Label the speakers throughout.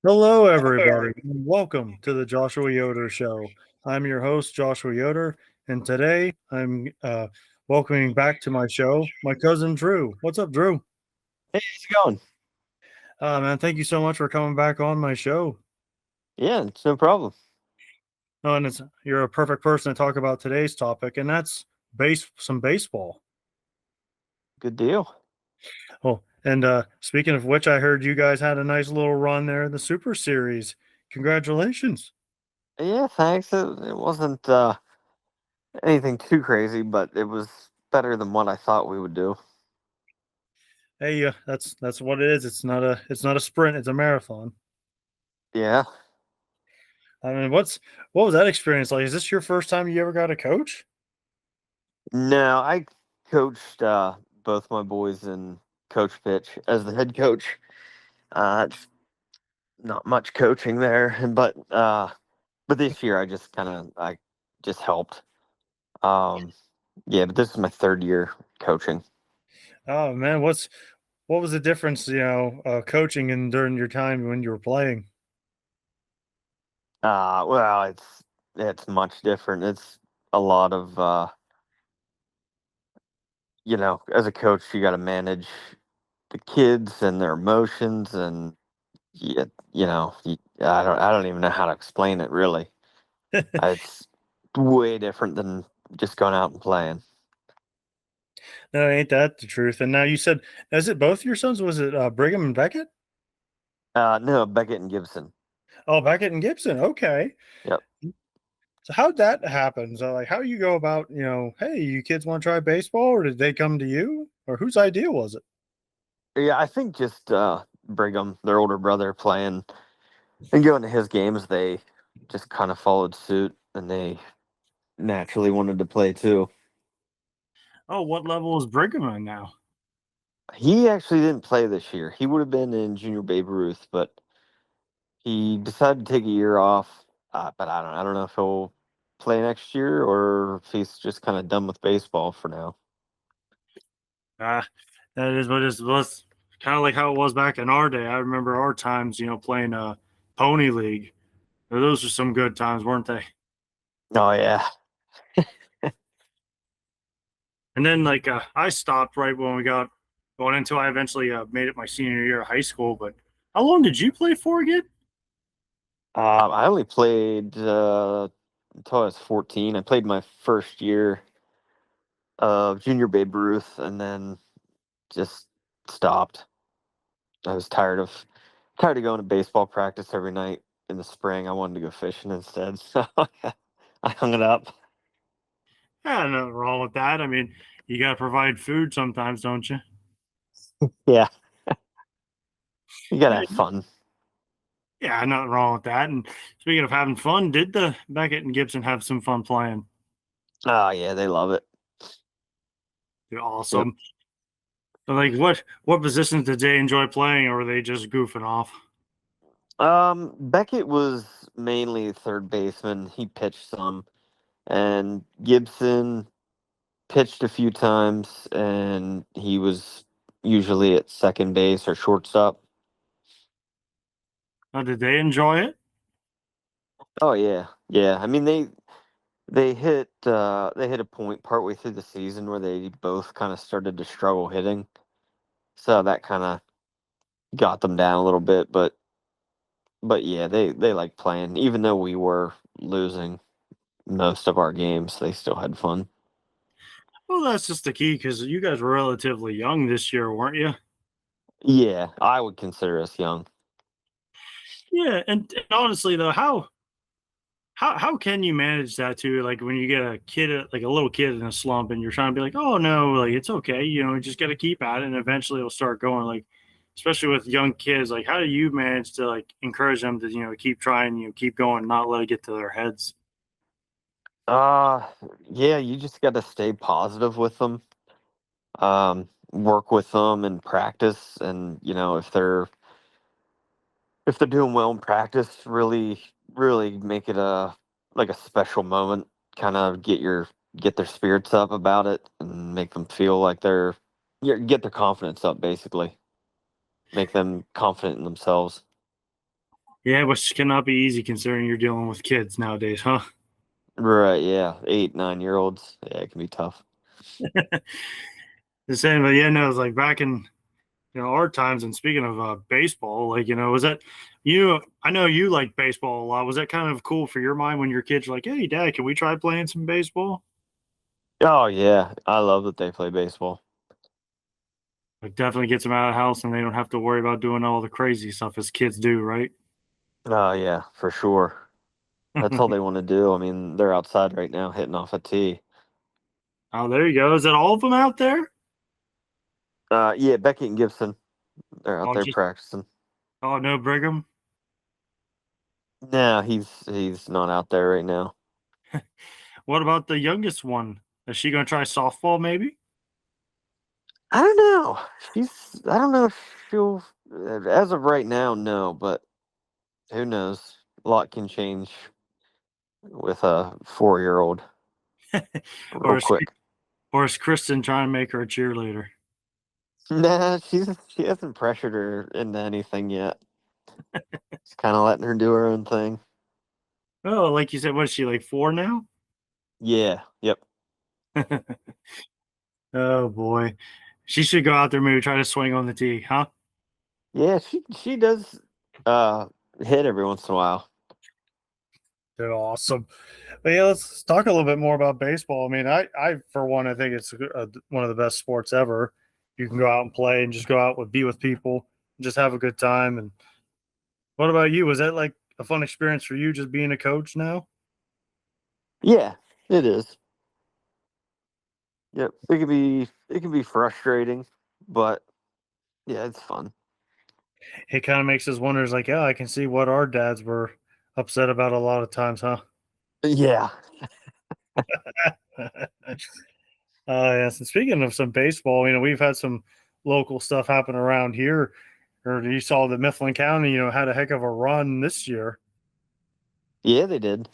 Speaker 1: Hello, everybody, and welcome to the Joshua Yoder Show. I'm your host, Joshua Yoder, and today I'm welcoming back to my show my cousin Drew. What's up, Drew?
Speaker 2: Hey, how's it going?
Speaker 1: Man, thank you so much for coming back on my show.
Speaker 2: Yeah, it's no problem.
Speaker 1: Oh, and you're a perfect person to talk about today's topic, and that's some baseball.
Speaker 2: Good deal.
Speaker 1: Oh, and speaking of which, I heard you guys had a nice little run there in the Super Series. Congratulations!
Speaker 2: Yeah, thanks. It wasn't anything too crazy, but it was better than what I thought we would do.
Speaker 1: Hey, that's what it is. It's not a sprint; it's a marathon.
Speaker 2: Yeah.
Speaker 1: I mean, what was that experience like? Is this your first time you ever got a coach?
Speaker 2: No, I coached both my boys in coach pitch as the head coach. It's not much coaching there, but this year I just helped. Um, yeah, but this is my third year coaching.
Speaker 1: Oh man, what was the difference? Coaching and during your time when you were playing.
Speaker 2: Well, it's much different. It's a lot of as a coach, you got to manage the kids and their emotions, and I don't even know how to explain it really. It's way different than just going out and playing.
Speaker 1: No, ain't that the truth? And now you said, is it both your sons? Was it Brigham and Beckett?
Speaker 2: No, Beckett and Gibson.
Speaker 1: Oh, Beckett and Gibson. Okay.
Speaker 2: Yep.
Speaker 1: So how'd that happen? So like, how you go about, hey, you kids want to try baseball, or did they come to you, or whose idea was it?
Speaker 2: Yeah, I think just Brigham, their older brother, playing and going to his games, they just kind of followed suit, and they naturally wanted to play too.
Speaker 1: Oh, what level is Brigham on now?
Speaker 2: He actually didn't play this year. He would have been in Junior Babe Ruth, but he decided to take a year off. But I don't know if he'll play next year or if he's just kind of done with baseball for now.
Speaker 1: Ah, that is what it was kind of like how it was back in our day. I remember our times, playing Pony League. Those were some good times, weren't they?
Speaker 2: Oh yeah.
Speaker 1: And then like I stopped right when we got going until I eventually made it my senior year of high school. But how long did you play for again?
Speaker 2: I only played until I was 14. I played my first year of Junior Babe Ruth, and then just stopped. I was tired of going to baseball practice every night in the spring. I wanted to go fishing instead, so I hung it up.
Speaker 1: Yeah, nothing wrong with that. I mean, you got to provide food sometimes, don't you?
Speaker 2: Yeah, you gotta
Speaker 1: Yeah,
Speaker 2: have fun.
Speaker 1: yeah, nothing wrong with that. And speaking of having fun, did the Beckett and Gibson have some fun playing?
Speaker 2: Oh yeah, they love it.
Speaker 1: They're
Speaker 2: Yep.
Speaker 1: awesome. But like, what positions did they enjoy playing, or were they just goofing off?
Speaker 2: Beckett was mainly third baseman. He pitched some, and Gibson pitched a few times, and he was usually at second base or shortstop.
Speaker 1: Did they enjoy it?
Speaker 2: Oh yeah, yeah. I mean they hit a point partway through the season where they both kind of started to struggle hitting, so that kind of got them down a little bit. But yeah, they like playing, even though we were losing most of our games. They still had fun.
Speaker 1: Well, that's just the key because you guys were relatively young this year, weren't you?
Speaker 2: Yeah, I would consider us young.
Speaker 1: Yeah, and honestly though, how can you manage that too? Like when you get a kid, like a little kid in a slump, and you're trying to be like, oh no, like it's okay, you just got to keep at it, and eventually it'll start going. Like, especially with young kids, like how do you manage to like encourage them to keep trying, keep going, not let it get to their heads?
Speaker 2: Uh, yeah, you just got to stay positive with them. Work with them in practice, and if they're doing well in practice, really make it a like a special moment. Kind of get their spirits up about it, and make them feel like get their confidence up. Basically, make them confident in themselves.
Speaker 1: Yeah, which cannot be easy considering you're dealing with kids nowadays, huh?
Speaker 2: Right, yeah. 8, 9 year olds. Yeah, it can be tough.
Speaker 1: The same, but yeah, no, it's like back in our times. And speaking of baseball, like was that you? I know you like baseball a lot. Was that kind of cool for your mind when your kids were like, "Hey, Dad, can we try playing some baseball?"
Speaker 2: Oh yeah. I love that they play baseball.
Speaker 1: It definitely gets them out of the house, and they don't have to worry about doing all the crazy stuff as kids do, right?
Speaker 2: Oh yeah, for sure. That's all they want to do. I mean, they're outside right now hitting off a tee.
Speaker 1: Oh, there you go. Is that all of them out there?
Speaker 2: Yeah, Beckett and Gibson, they're out
Speaker 1: Oh,
Speaker 2: there
Speaker 1: just
Speaker 2: practicing.
Speaker 1: no Brigham.
Speaker 2: No, he's not out there right now.
Speaker 1: What about the youngest one? Is she going to try softball? Maybe.
Speaker 2: I don't know. I don't know if she'll, as of right now, no, but who knows? A lot can change with a 4-year-old
Speaker 1: or
Speaker 2: real
Speaker 1: is
Speaker 2: quick.
Speaker 1: or is Kristen trying to make her a cheerleader?
Speaker 2: Nah, she hasn't pressured her into anything yet. Just kind of letting her do her own thing.
Speaker 1: Oh, like you said, what is she like 4 now?
Speaker 2: Yeah, yep.
Speaker 1: Oh boy, she should go out there maybe try to swing on the tee, huh?
Speaker 2: Yeah, she does uh hit every once in a while.
Speaker 1: They're awesome. But yeah, let's talk a little bit more about baseball. I mean, I for one, I think it's one of the best sports ever. You can go out and play and just go out with be with people, just have a good time. And what about you? Was that like a fun experience for you, just being a coach now?
Speaker 2: Yeah, it is. Yep. It can be frustrating, but yeah, it's fun.
Speaker 1: It kind of makes us wonder. Is like, yeah, I can see what our dads were upset about a lot of times, huh?
Speaker 2: Yeah.
Speaker 1: Yes. And speaking of some baseball, we've had some local stuff happen around here. Or you saw that Mifflin County, had a heck of a run this year.
Speaker 2: Yeah, they did.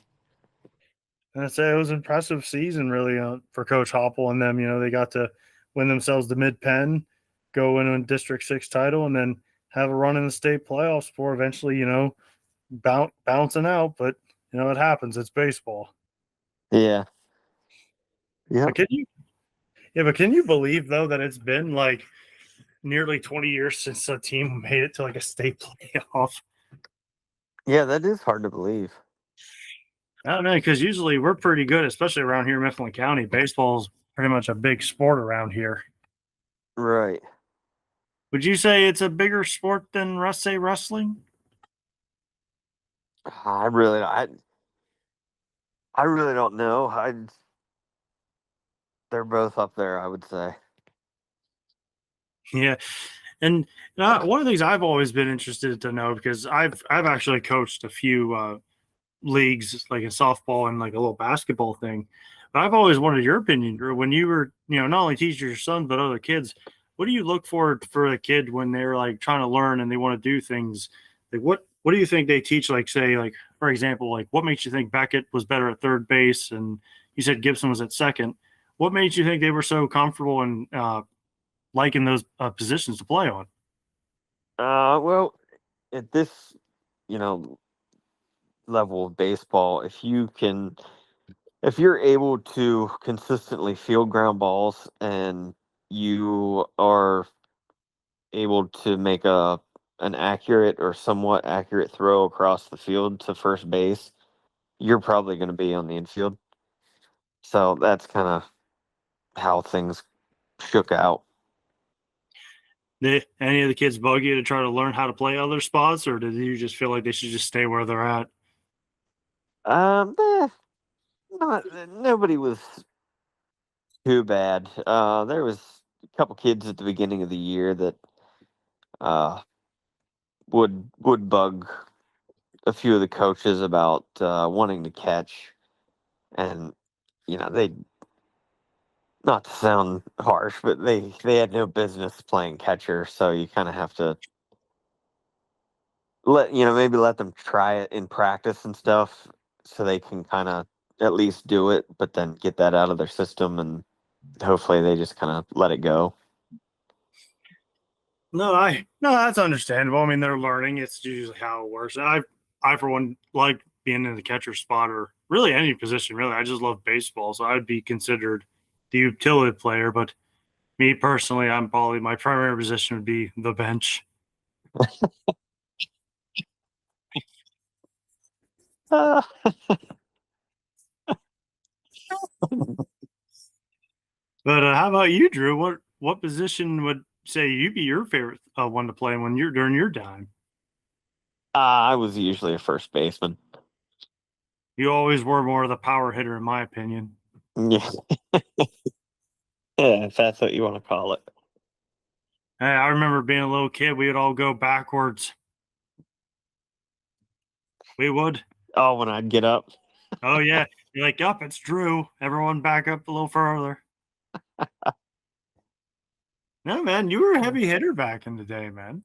Speaker 1: And I'd say it was an impressive season, really, for Coach Hopple and them. They got to win themselves the Mid Penn, go in a District 6 title, and then have a run in the state playoffs before eventually, bouncing out. But, it happens. It's baseball.
Speaker 2: Yeah.
Speaker 1: But
Speaker 2: Yep.
Speaker 1: can you believe, though, that it's been like nearly 20 years since a team made it to like a state playoff?
Speaker 2: Yeah, that is hard to believe.
Speaker 1: I don't know, because usually we're pretty good, especially around here in Mifflin County. Baseball's pretty much a big sport around here.
Speaker 2: Right.
Speaker 1: Would you say it's a bigger sport than say wrestling?
Speaker 2: I really I really don't know. They're both up there, I would say.
Speaker 1: Yeah, and one of the things I've always been interested to know because I've actually coached a few leagues like in softball and like a little basketball thing, but I've always wanted your opinion, Drew. When you were not only teaching your son but other kids, what do you look for a kid when they're like trying to learn and they want to do things? Like what do you think they teach? Like say like for example, like what makes you think Beckett was better at third base and you said Gibson was at second? What made you think they were so comfortable and liking those positions to play on?
Speaker 2: Well, at this, you know, level of baseball, if you're able to consistently field ground balls and you are able to make an accurate or somewhat accurate throw across the field to first base, you're probably going to be on the infield. So that's kind of how things shook out.
Speaker 1: Did any of the kids bug you to try to learn how to play other spots, or did you just feel like they should just stay where they're at?
Speaker 2: Eh, not nobody was too bad. There was a couple kids at the beginning of the year that uh, would bug a few of the coaches about wanting to catch, and they, not to sound harsh, but they had no business playing catcher. So you kind of have to maybe let them try it in practice and stuff, so they can kind of at least do it, but then get that out of their system, and hopefully they just kind of let it go.
Speaker 1: No, that's understandable. I mean, they're learning. It's usually how it works. I for one like being in the catcher spot or really any position. Really, I just love baseball, so I'd be considered the utility player. But me personally, I'm probably my primary position would be the bench.
Speaker 2: Uh,
Speaker 1: But how about you, Drew? What position would say you'd be your favorite one to play when you're during your time?
Speaker 2: I was usually a first baseman.
Speaker 1: You always were more of the power hitter, in my opinion.
Speaker 2: Yeah, yeah, if that's what you want to call it.
Speaker 1: Hey, I remember being a little kid, we would all go backwards. We would.
Speaker 2: Oh, when I'd get up.
Speaker 1: Oh yeah, you're like, up, it's Drew. Everyone back up a little further. No, man, you were a heavy hitter back in the day, man.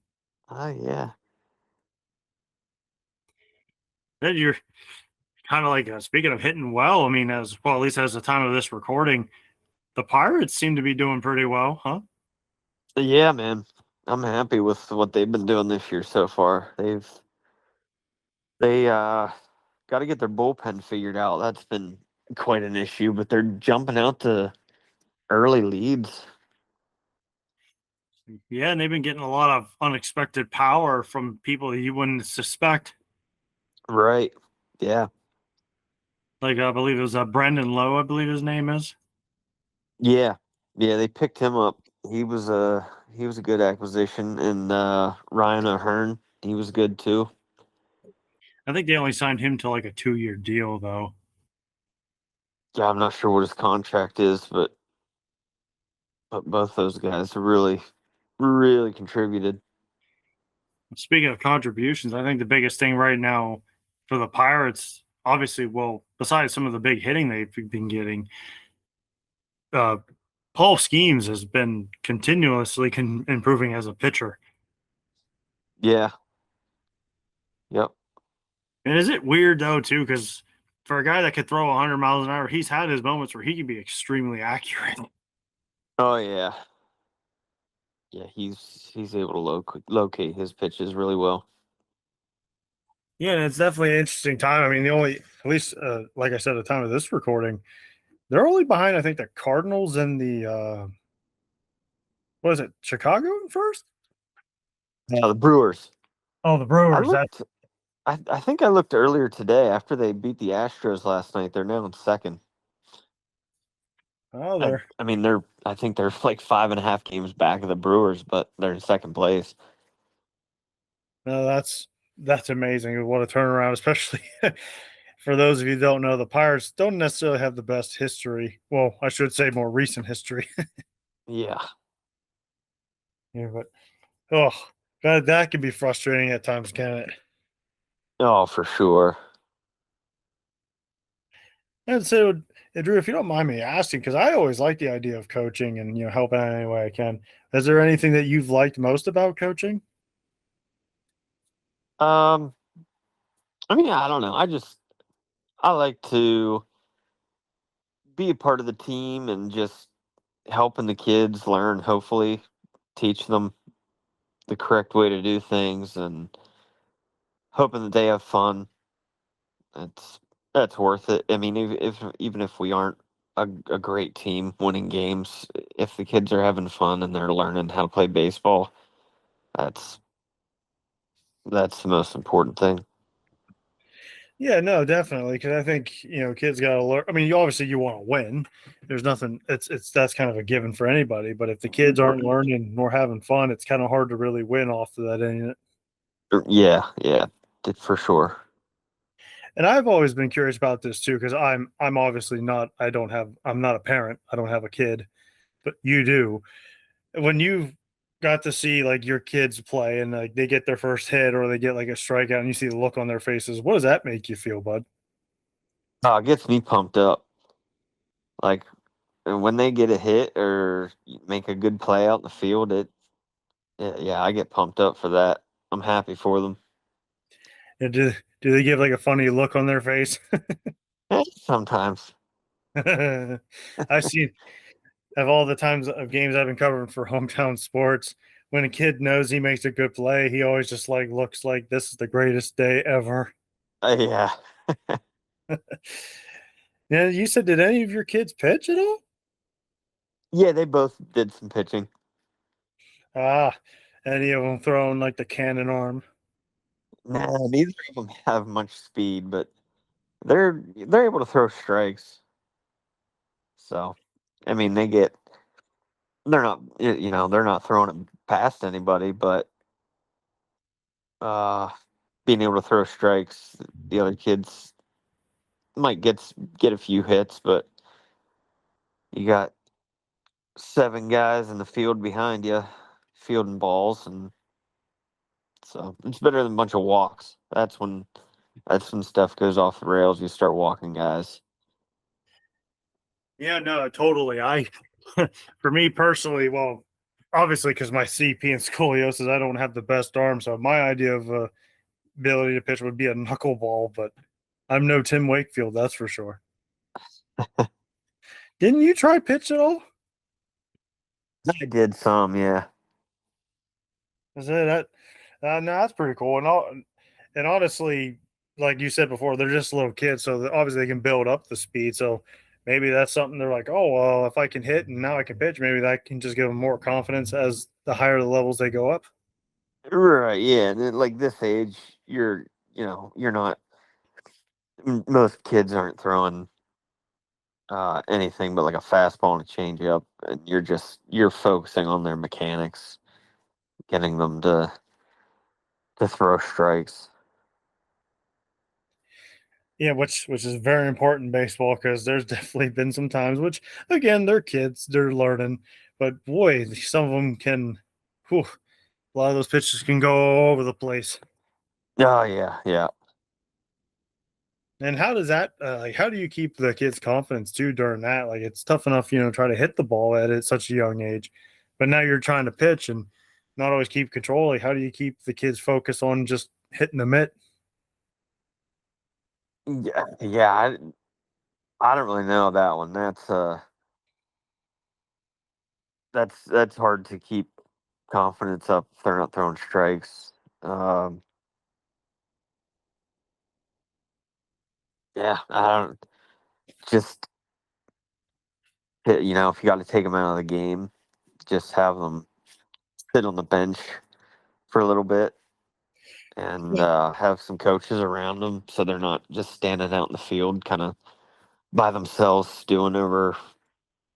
Speaker 2: Oh yeah.
Speaker 1: Then you're kind of like speaking of hitting well. I mean, as well, at least as the time of this recording, the Pirates seem to be doing pretty well, huh?
Speaker 2: Yeah, man. I'm happy with what they've been doing this year so far. They got to get their bullpen figured out. That's been quite an issue, but they're jumping out to early leads.
Speaker 1: Yeah, and they've been getting a lot of unexpected power from people that you wouldn't suspect.
Speaker 2: Right. Yeah.
Speaker 1: Like I believe it was Brendan Lowe, I believe his name is.
Speaker 2: Yeah. Yeah, they picked him up. He was a good acquisition, and Ryan O'Hearn, he was good too.
Speaker 1: I think they only signed him to like a 2-year deal though.
Speaker 2: Yeah, I'm not sure what his contract is, but both those guys have really, really contributed.
Speaker 1: Speaking of contributions, I think the biggest thing right now for the Pirates, obviously, well, besides some of the big hitting they've been getting, uh, Paul Skeens has been continuously improving as a pitcher.
Speaker 2: Yeah. Yep.
Speaker 1: And is it weird though too? Because for a guy that could throw 100 miles an hour, he's had his moments where he can be extremely accurate.
Speaker 2: Oh yeah. Yeah, he's able to locate his pitches really well.
Speaker 1: Yeah, and it's definitely an interesting time. I mean, the only, at least, like I said, at the time of this recording, they're only behind, I think, the Cardinals and the, what is it, Chicago in first?
Speaker 2: Yeah, the Brewers.
Speaker 1: Oh, the
Speaker 2: I
Speaker 1: Brewers. That
Speaker 2: looked. I think I looked earlier today after they beat the Astros last night. They're now in second.
Speaker 1: oh,
Speaker 2: I,
Speaker 1: they're
Speaker 2: I mean, I think they're like 5.5 games back of the Brewers, but they're in second place.
Speaker 1: no, that's amazing. What a turnaround, especially for those of you who don't know, the Pirates don't necessarily have the best history. Well, I should say more recent history.
Speaker 2: Yeah.
Speaker 1: Yeah, but oh, that can be frustrating at times, can it?
Speaker 2: Oh, for sure.
Speaker 1: And so, Drew, if you don't mind me asking, because I always like the idea of coaching and helping out any way I can. Is there anything that you've liked most about coaching?
Speaker 2: Um, I mean, I don't know. I like to be a part of the team and just helping the kids learn. Hopefully, teach them the correct way to do things, and hoping that they have fun. That's worth it. I mean, even if we aren't a great team winning games, if the kids are having fun and they're learning how to play baseball, that's that's the most important thing.
Speaker 1: Yeah, no, definitely. Because I think kids got to learn. I mean, you want to win. There's nothing. It's that's kind of a given for anybody. But if the kids aren't learning nor having fun, it's kind of hard to really win off of that, ain't it?
Speaker 2: Yeah, yeah, for sure.
Speaker 1: And I've always been curious about this too, because I'm obviously not. I'm not a parent. I don't have a kid, but you do. When you got to see like your kids play and like they get their first hit or they get like a strikeout and you see the look on their faces, what does that make you feel, bud?
Speaker 2: It gets me pumped up. Like when they get a hit or make a good play out in the field, yeah, I get pumped up for that. I'm happy for them.
Speaker 1: And do they give like a funny look on their face?
Speaker 2: Sometimes.
Speaker 1: I've seen of all the times of games I've been covering for hometown sports, when a kid knows he makes a good play, he always just like looks like this is the greatest day ever.
Speaker 2: Yeah.
Speaker 1: Yeah, you said, did any of your kids pitch at all?
Speaker 2: Yeah, they both did some pitching.
Speaker 1: Ah, any of them throwing like the cannon arm?
Speaker 2: No, neither of them have much speed, but they're able to throw strikes. So, I mean, they're not they're not throwing it past anybody, but uh, being able to throw strikes, the other kids might get a few hits, but you got 7 guys in the field behind you, fielding balls, and so it's better than a bunch of walks. That's when stuff goes off the rails. You start walking guys.
Speaker 1: Yeah, no, totally. For me personally, well, obviously because my CP and scoliosis, I don't have the best arm. So my idea of ability to pitch would be a knuckleball, but I'm no Tim Wakefield, that's for sure. Didn't you try pitch at all?
Speaker 2: I did some, yeah.
Speaker 1: Is it that? No, that's pretty cool. And honestly, like you said before, they're just little kids, so obviously they can build up the speed. So maybe that's something they're like, oh well, if I can hit and now I can pitch, maybe that can just give them more confidence as the higher the levels they go up.
Speaker 2: Right, yeah. And then, like this age, you're not. Most kids aren't throwing anything but like a fastball and a changeup, and you're focusing on their mechanics, getting them to throw strikes.
Speaker 1: Yeah, which is very important in baseball because there's definitely been some times which again they're kids, they're learning, but boy, some of them can. Whew, a lot of those pitches can go all over the place.
Speaker 2: Oh yeah, yeah.
Speaker 1: And how does that like how do you keep the kids' confidence too during that? Like it's tough enough, try to hit the ball at such a young age, but now you're trying to pitch and not always keep control. Like how do you keep the kids focused on just hitting the mitt?
Speaker 2: Yeah, yeah. I don't really know that one. That's hard to keep confidence up if they're not throwing strikes. Um, yeah, I don't just if you got to take them out of the game, just have them sit on the bench for a little bit and have some coaches around them so they're not just standing out in the field, kind of by themselves, stewing over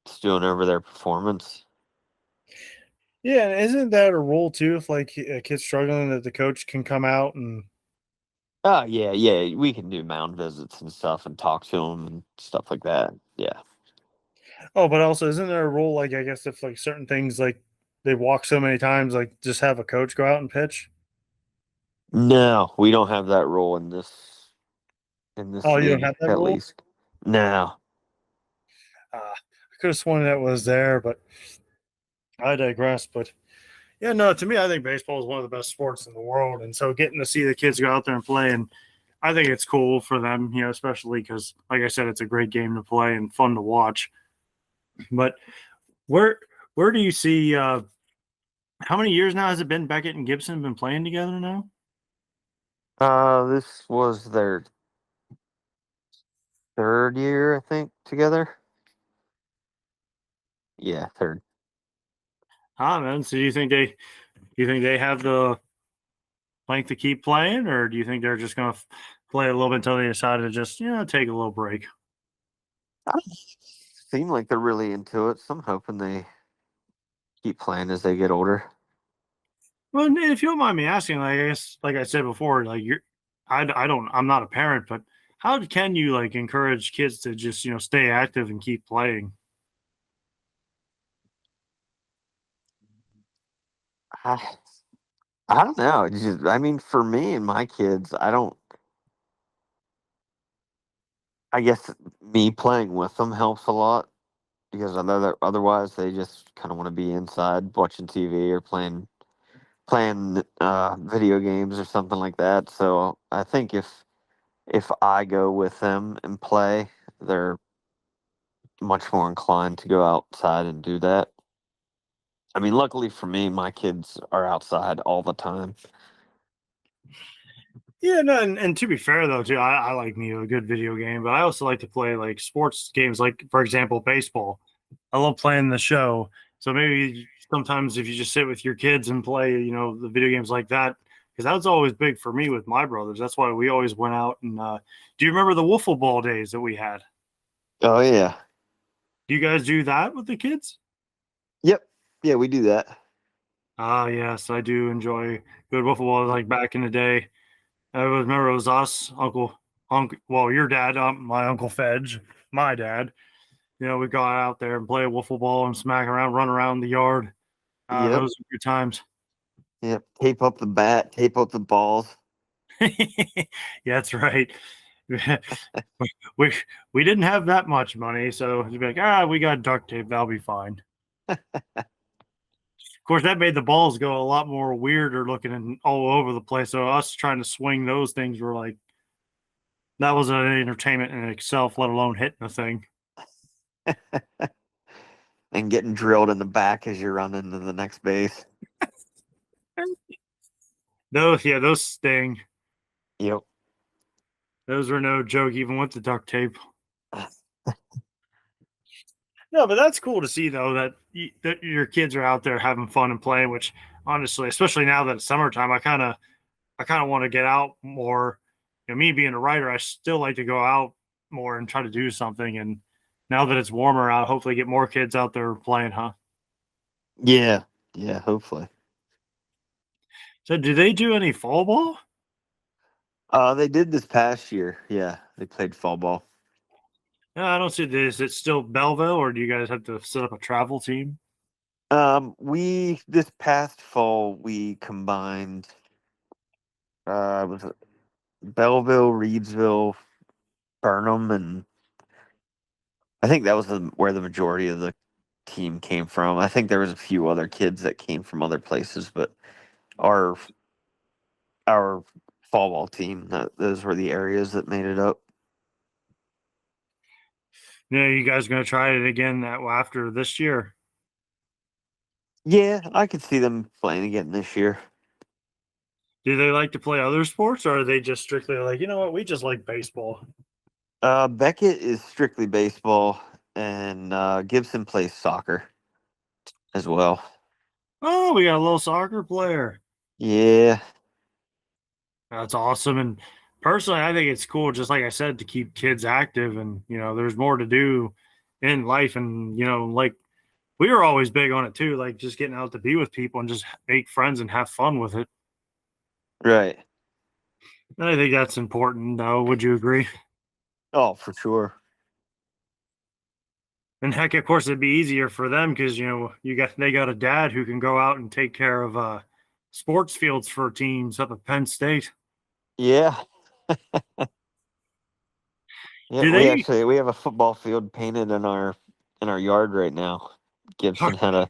Speaker 2: their performance.
Speaker 1: Yeah, and isn't that a rule too? If like a kid's struggling, that the coach can come out and
Speaker 2: Oh yeah, yeah. We can do mound visits and stuff and talk to them and stuff like that. Yeah.
Speaker 1: oh, but also isn't there a rule like I guess if like certain things like they walk so many times, like just have a coach go out and pitch?
Speaker 2: No, we don't have that rule in this
Speaker 1: Oh, you don't
Speaker 2: league
Speaker 1: have that
Speaker 2: at
Speaker 1: rule?
Speaker 2: least. No.
Speaker 1: I could have sworn that was there, but I digress. But yeah, no, to me, I think baseball is one of the best sports in the world. And so getting to see the kids go out there and play, and I think it's cool for them, especially because, like I said, it's a great game to play and fun to watch. But where where do you see how many years now has it been Beckett and Gibson been playing together now?
Speaker 2: This was their third year, I think, together. Yeah, third.
Speaker 1: Ah, man. So do you think they have the length to keep playing, or do you think they're just going to play a little bit until they decide to just take a little break?
Speaker 2: I don't seem like they're really into it, so I'm hoping they keep playing as they get older.
Speaker 1: Well, and if you don't mind me asking, like, I guess, like I said before, like I don't, I'm not a parent, but how can you like encourage kids to just stay active and keep playing?
Speaker 2: I, I don't know. I mean, for me and my kids, I guess me playing with them helps a lot because I know that otherwise they just kind of want to be inside watching TV or playing video games or something like that. So I think if I go with them and play, they're much more inclined to go outside and do that. I mean, luckily for me, my kids are outside all the time.
Speaker 1: Yeah, no, and to be fair though, too, I like me a good video game, but I also like to play like sports games, like for example, baseball. I love playing the show. So maybe sometimes if you just sit with your kids and play, the video games like that, because that was always big for me with my brothers. That's why we always went out and do you remember the wiffle ball days that we had?
Speaker 2: Oh yeah.
Speaker 1: Do you guys do that with the kids?
Speaker 2: Yep. Yeah, we do that.
Speaker 1: Ah, yes, I do enjoy good wiffle ball like back in the day. Remember it was us, well, your dad, my Uncle Fedge, my dad. We got out there and play wiffle ball and smack around, run around the yard.
Speaker 2: Yep.
Speaker 1: Those were good times.
Speaker 2: Yep. Tape up the bat, tape up the balls.
Speaker 1: Yeah, that's right. we we didn't have that much money, so you'd be like, we got duct tape, that'll be fine. Of course, that made the balls go a lot more weirder looking and all over the place. So us trying to swing those things were like that was an entertainment in itself, let alone hitting the thing.
Speaker 2: And getting drilled in the back as you run into the next base.
Speaker 1: Those sting.
Speaker 2: Yep.
Speaker 1: Those were no joke, even with the duct tape. No, but that's cool to see though that your kids are out there having fun and playing. Which honestly, especially now that it's summertime, I kind of want to get out more. Me being a writer, I still like to go out more and try to do something. And now that it's warmer out, hopefully get more kids out there playing, huh?
Speaker 2: Yeah. Yeah, hopefully.
Speaker 1: So, do they do any fall ball?
Speaker 2: They did this past year. Yeah, they played fall ball.
Speaker 1: No, I don't see this. Is it still Belleville, or do you guys have to set up a travel team?
Speaker 2: We this past fall we combined was it Belleville, Reedsville, Burnham, and I think that was where the majority of the team came from. I think there was a few other kids that came from other places, but our our fall ball team, those were the areas that made it up.
Speaker 1: You guys gonna try it again that after this year?
Speaker 2: Yeah, I could see them playing again this year.
Speaker 1: Do they like to play other sports, or are they just strictly like, you know what, we just like baseball?
Speaker 2: Beckett is strictly baseball, and Gibson plays soccer as well.
Speaker 1: Oh, we got a little soccer player.
Speaker 2: Yeah,
Speaker 1: That's awesome. And personally, I think it's cool, just like I said, to keep kids active. And, there's more to do in life. And, like we were always big on it too, like just getting out to be with people and just make friends and have fun with it.
Speaker 2: right.
Speaker 1: And I think that's important, though. Would you agree?
Speaker 2: Oh, for sure.
Speaker 1: And heck, of course, it'd be easier for them because, they got a dad who can go out and take care of sports fields for teams up at Penn State.
Speaker 2: Yeah, yeah.
Speaker 1: Do
Speaker 2: We
Speaker 1: they?
Speaker 2: actually we have a football field painted in our yard right now. Gibson had a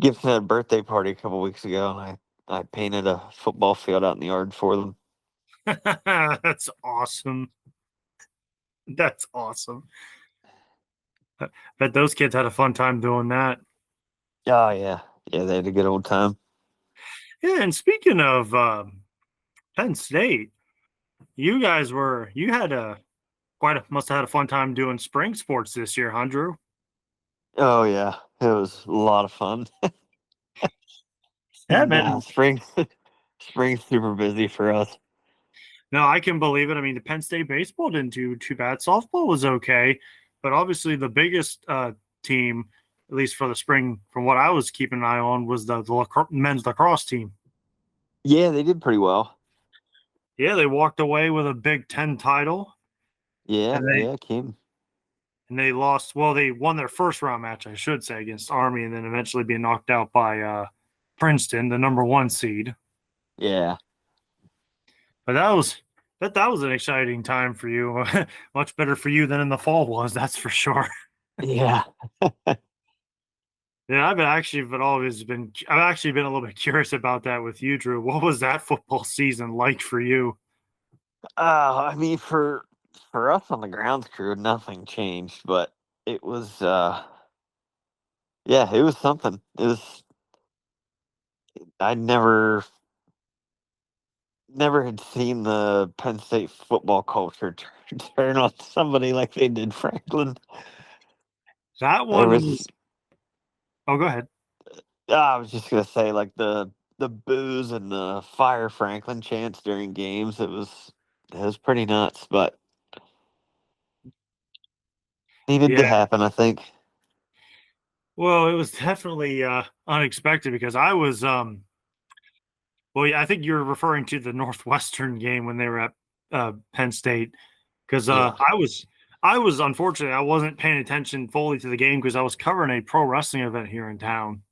Speaker 2: Gibson had a birthday party a couple weeks ago. I painted a football field out in the yard for them.
Speaker 1: That's awesome. That's awesome. Bet those kids had a fun time doing that.
Speaker 2: Oh yeah, yeah. They had a good old time.
Speaker 1: Yeah, and speaking of Penn State, you had a must have had a fun time doing spring sports this year, huh, Drew?
Speaker 2: Oh yeah, it was a lot of fun.
Speaker 1: Yeah,
Speaker 2: Nah,
Speaker 1: man.
Speaker 2: spring's super busy for us.
Speaker 1: No, I can believe it. I mean, the Penn State baseball didn't do too bad. Softball was okay, but obviously the biggest team, at least for the spring, from what I was keeping an eye on, was the men's lacrosse team.
Speaker 2: Yeah, they did pretty well.
Speaker 1: Yeah, they walked away with a Big Ten title,
Speaker 2: Yeah,
Speaker 1: and
Speaker 2: yeah, Kim.
Speaker 1: they lost. Well, they won their first round match, I should say, against Army, and then eventually being knocked out by Princeton, the number one seed.
Speaker 2: Yeah,
Speaker 1: But that was an exciting time for you. Much better for you than in the fall was, that's for sure.
Speaker 2: yeah.
Speaker 1: Yeah, I've actually been a little bit curious about that with you, Drew. What was that football season like for you?
Speaker 2: I mean, for us on the grounds crew, nothing changed, but it was, yeah, it was something. It was. I never never had seen the Penn State football culture turn on somebody like they did Franklin.
Speaker 1: That
Speaker 2: There
Speaker 1: one
Speaker 2: was,
Speaker 1: was. Oh, go ahead.
Speaker 2: I was just gonna say, like the booze and the fire Franklin chants during games. It was pretty nuts, but needed to
Speaker 1: Yeah.
Speaker 2: happen, I think.
Speaker 1: Well, it was definitely unexpected because I was well, yeah, I think you're referring to the Northwestern game when they were at Penn State because
Speaker 2: Yeah.
Speaker 1: I was unfortunately I wasn't paying attention fully to the game because I was covering a pro wrestling event here in town,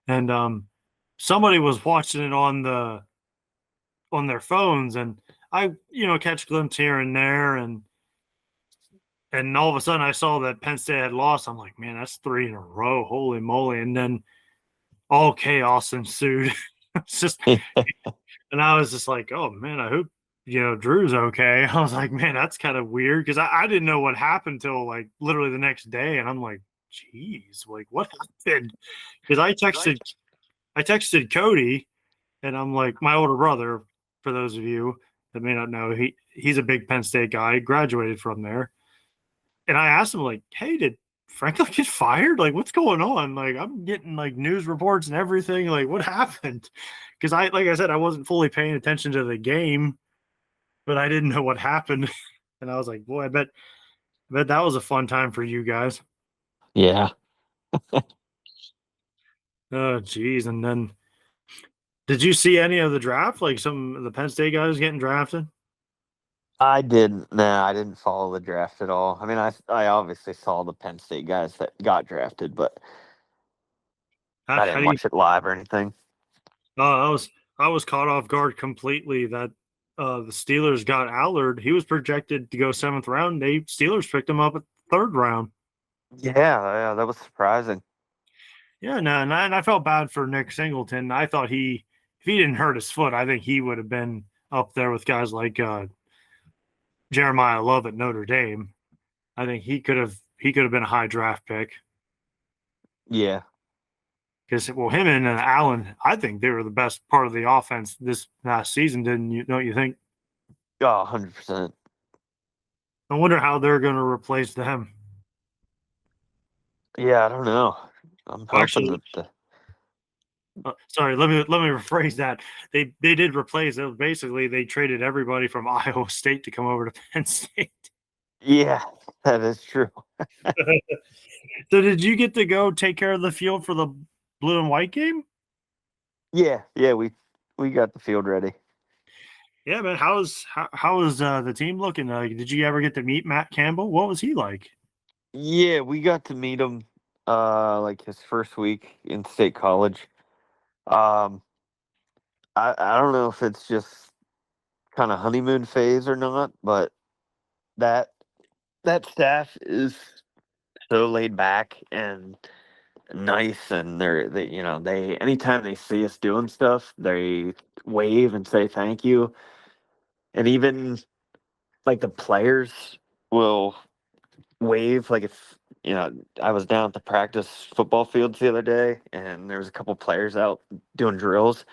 Speaker 1: and somebody was watching it on their phones, and I catch a glimpse here and there, and all of a sudden I saw that Penn State had lost. I'm like, man, that's three in a row, holy moly! And then all chaos ensued. It's just, and I was just like, oh man, I hope Drew's okay. I was like, man, that's kind of weird because I didn't know what happened till like literally the next day, and I'm like, geez, like what happened? Because I texted Cody, and I'm like, my older brother, for those of you that may not know, he's a big Penn State guy, he graduated from there, and I asked him like, hey, did Franklin get fired? Like, what's going on? Like, I'm getting like news reports and everything. Like, what happened? Because like I said, I wasn't fully paying attention to the game, but I didn't know what happened. And I was like, boy, I bet that was a fun time for you guys.
Speaker 2: Yeah.
Speaker 1: Oh, geez. And then did you see any of the draft? Like some of the Penn State guys getting drafted?
Speaker 2: I didn't. Nah, I didn't follow the draft at all. I mean, I obviously saw the Penn State guys that got drafted, but
Speaker 1: How,
Speaker 2: I
Speaker 1: how
Speaker 2: didn't
Speaker 1: do you?
Speaker 2: watch it live or anything.
Speaker 1: Oh, I was caught off guard completely that the Steelers got Allard. He was projected to go seventh round. They Steelers picked him up at third round.
Speaker 2: Yeah, yeah, that was surprising.
Speaker 1: Yeah, no, and I felt bad for Nick Singleton. I thought if he didn't hurt his foot, I think he would have been up there with guys like Jeremiah Love at Notre Dame. I think he could have been a high draft pick
Speaker 2: Yeah.
Speaker 1: because well, him and Allen, I think they were the best part of the offense this last season. Didn't you? Don't you think?
Speaker 2: Oh, 100%.
Speaker 1: I wonder how they're going to replace them.
Speaker 2: Yeah, I don't know. I'm
Speaker 1: Well,
Speaker 2: hoping
Speaker 1: actually,
Speaker 2: that the
Speaker 1: sorry, let me rephrase that. They did replace it. Basically, they traded everybody from Iowa State to come over to Penn State.
Speaker 2: yeah, that is true.
Speaker 1: So did you get to go take care of the field for the blue and white game?
Speaker 2: Yeah, yeah, we got the field ready.
Speaker 1: Yeah, man. How was the team looking? Did you ever get to meet Matt Campbell? What was he like?
Speaker 2: Yeah, we got to meet him like his first week in state college. Um I don't know if it's just kind of honeymoon phase or not, but that that staff is so laid back and nice, and they they anytime they see us doing stuff, they wave and say thank you. And even like the players will wave, like if I was down at the practice football fields the other day, and there was a couple players out doing drills,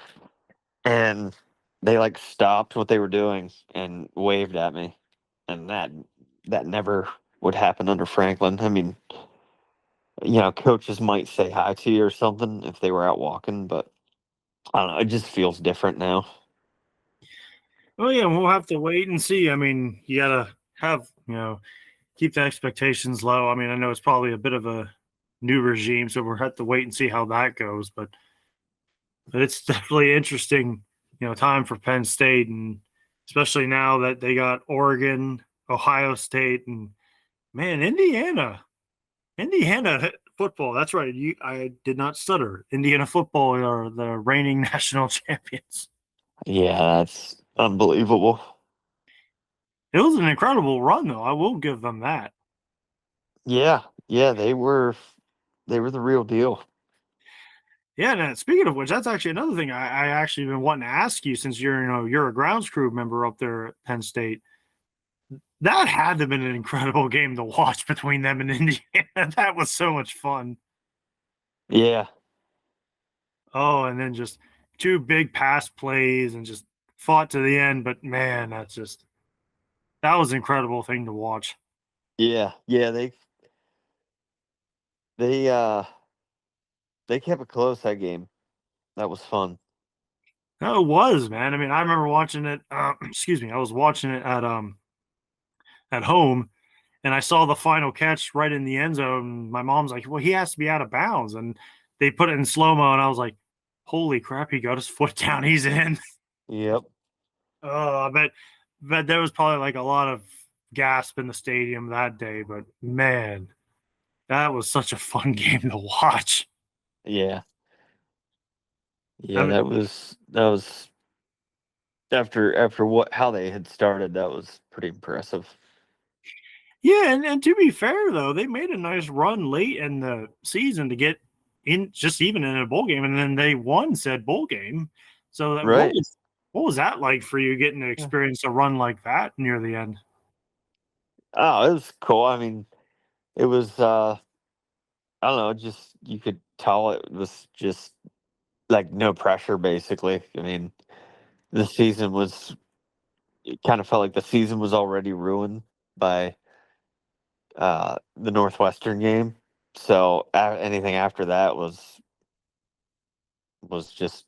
Speaker 2: and they like stopped what they were doing and waved at me, and that never would happen under Franklin. I mean, coaches might say hi to you or something if they were out walking, but I don't know, it just feels different now.
Speaker 1: Oh yeah, we'll have to wait and see. I mean, you gotta have keep the expectations low. I mean, I know it's probably a bit of a new regime, so we'll have to wait and see how that goes. But it's definitely interesting, time for Penn State, and especially now that they got Oregon, Ohio State, and man, Indiana football. That's right. I did not stutter. Indiana football are the reigning national champions.
Speaker 2: Yeah, that's unbelievable.
Speaker 1: It was an incredible run, though. I will give them that.
Speaker 2: Yeah, yeah, they were the real deal.
Speaker 1: Yeah. And speaking of which, that's actually another thing I actually been wanting to ask you since you're a grounds crew member up there at Penn State. That had to have been an incredible game to watch between them and Indiana. That was so much fun.
Speaker 2: Yeah,
Speaker 1: Oh, and then just two big pass plays and just fought to the end, but man, that was an incredible thing to watch.
Speaker 2: Yeah, yeah, they uh they kept it close that game. That was fun.
Speaker 1: No, it was, man. I mean, I remember watching it. Excuse me, I was watching it at home, and I saw the final catch right in the end zone. My mom's like, "Well, he has to be out of bounds," and they put it in slow mo, and I was like, "Holy crap! He got his foot down. He's in."
Speaker 2: Yep.
Speaker 1: Oh, I bet there was probably like a lot of gasp in the stadium that day. But man, that was such a fun game to watch.
Speaker 2: Yeah.
Speaker 1: I
Speaker 2: Yeah,
Speaker 1: mean,
Speaker 2: that was after what how they had started, that was pretty impressive.
Speaker 1: yeah, and to be fair though, they made a nice run late in the season to get in, just even in a bowl game, and then they won said bowl game. So that
Speaker 2: Right.
Speaker 1: what was that like for you getting to
Speaker 2: Yeah.
Speaker 1: experience a run like that near the end?
Speaker 2: Oh, it was cool. I mean, it was I don't know, just you could tell it was just like no pressure basically. I mean, the season was it kind of felt like the season was already ruined by the Northwestern game. So anything after that was just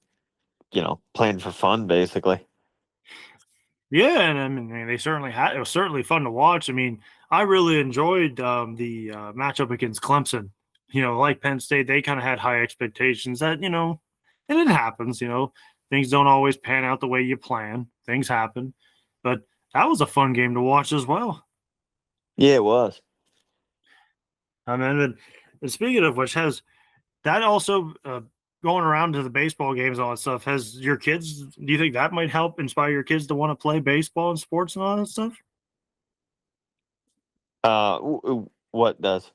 Speaker 2: playing for fun basically.
Speaker 1: Yeah, and I mean they certainly had it was certainly fun to watch. I mean, I really enjoyed the matchup against Clemson. Like Penn State, they kind of had high expectations that and it happens. Things don't always pan out the way you plan. Things happen, but that was a fun game to watch as well.
Speaker 2: Yeah, it was.
Speaker 1: I mean, and speaking of which, has that also going around to the baseball games, all that stuff? Has your kids? Do you think that might help inspire your kids to want to play baseball and sports and all that stuff?
Speaker 2: What does?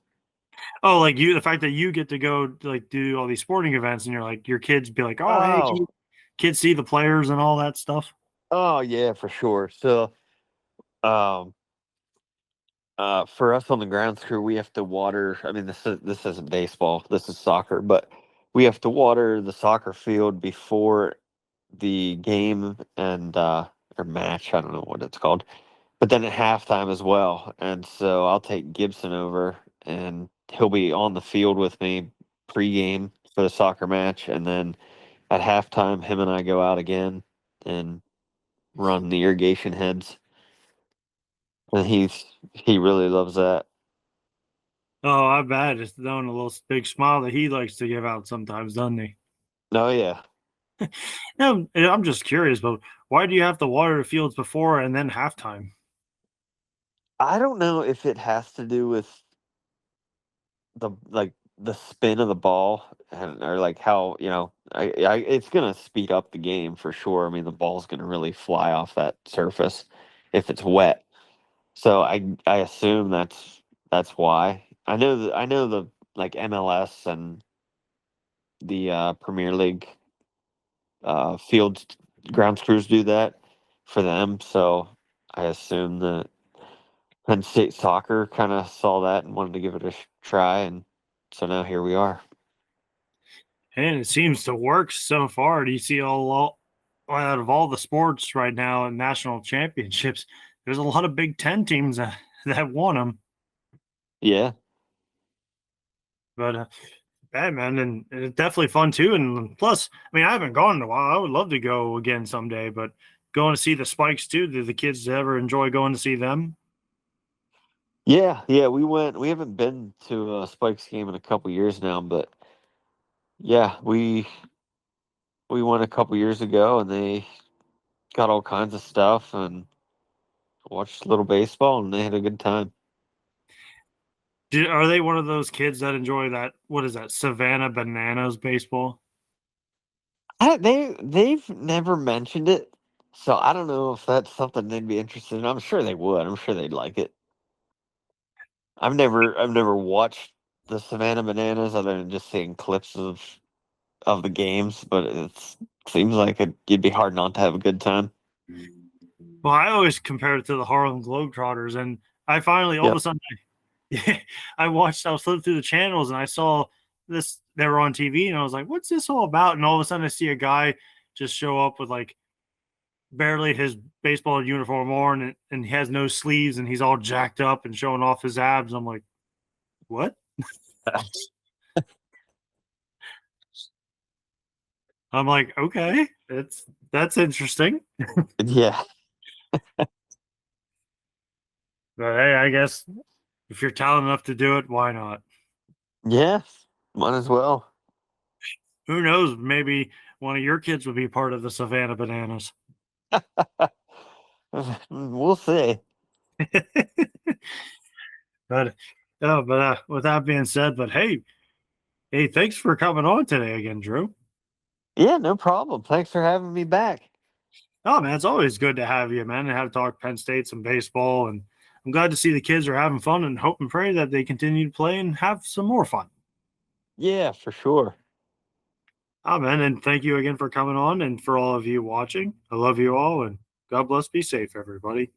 Speaker 1: Oh, like the fact that you get to go like do all these sporting events, and you're like your kids be like, oh, hey, can
Speaker 2: Oh,
Speaker 1: you kids see the players and all that stuff?
Speaker 2: oh yeah, for sure. So, um, for us on the grounds crew, we have to water. I mean, this isn't baseball. This is soccer, but we have to water the soccer field before the game and or match. I don't know what it's called, but then at halftime as well. And so I'll take Gibson over, and he'll be on the field with me pregame for the soccer match, and then at halftime, him and I go out again and run the irrigation heads, and he really loves that.
Speaker 1: Oh, I bet it's throwing a little big smile that he likes to give out sometimes, doesn't he?
Speaker 2: Oh yeah,
Speaker 1: Now, I'm just curious, but why do you have to water the fields before and then halftime?
Speaker 2: I don't know if it has to do with the spin of the ball and or like how I it's gonna speed up the game for sure. I mean the ball's gonna really fly off that surface if it's wet. So I assume that's why. I know the like MLS and the Premier League field grounds crews do that for them. So I assume that Penn State soccer kind of saw that and wanted to give it a try, and so now here we are.
Speaker 1: And it seems to work so far. Do you see all out of all the sports right now and national championships? There's a lot of Big Ten teams that won them.
Speaker 2: Yeah,
Speaker 1: But yeah, man, and it's definitely fun too. And plus, I mean, I haven't gone in a while. I would love to go again someday. But going to see the Spikes too. Do the kids ever enjoy going to see them?
Speaker 2: yeah, yeah. We went. We haven't been to a Spikes game in a couple years now, but yeah, we went a couple years ago, and they got all kinds of stuff and watched a little baseball, and they had a good time.
Speaker 1: Are they one of those kids that enjoy that? What is that? Savannah Bananas baseball?
Speaker 2: They've never mentioned it, so I don't know if that's something they'd be interested in. I'm sure they would. I'm sure they'd like it. I've never watched the Savannah Bananas other than just seeing clips of the games, but it seems like it'd be hard not to have a good time.
Speaker 1: Well, I always compare it to the Harlem Globetrotters, and I finally all of a
Speaker 2: Yep.
Speaker 1: sudden I watched. I was flipping through the channels, and I saw this. They were on TV, and I was like, "What's this all about?" And all of a sudden, I see a guy just show up with like barely his baseball uniform on, and he has no sleeves, and he's all jacked up and showing off his abs. I'm like, what? I'm like, okay, that's interesting.
Speaker 2: Yeah.
Speaker 1: But hey, I guess if you're talented enough to do it, why not?
Speaker 2: Yeah. Might as well.
Speaker 1: Who knows? Maybe one of your kids would be part of the Savannah Bananas.
Speaker 2: We'll see.
Speaker 1: But with that being said, but hey, thanks for coming on today again, Drew.
Speaker 2: Yeah, no problem. Thanks for having me back.
Speaker 1: Oh man, it's always good to have you, man, and have to talk Penn State some baseball. And I'm glad to see the kids are having fun, and hope and pray that they continue to play and have some more fun.
Speaker 2: Yeah, for sure.
Speaker 1: Oh man, and thank you again for coming on, and for all of you watching. I love you all, and God bless. Be safe, everybody.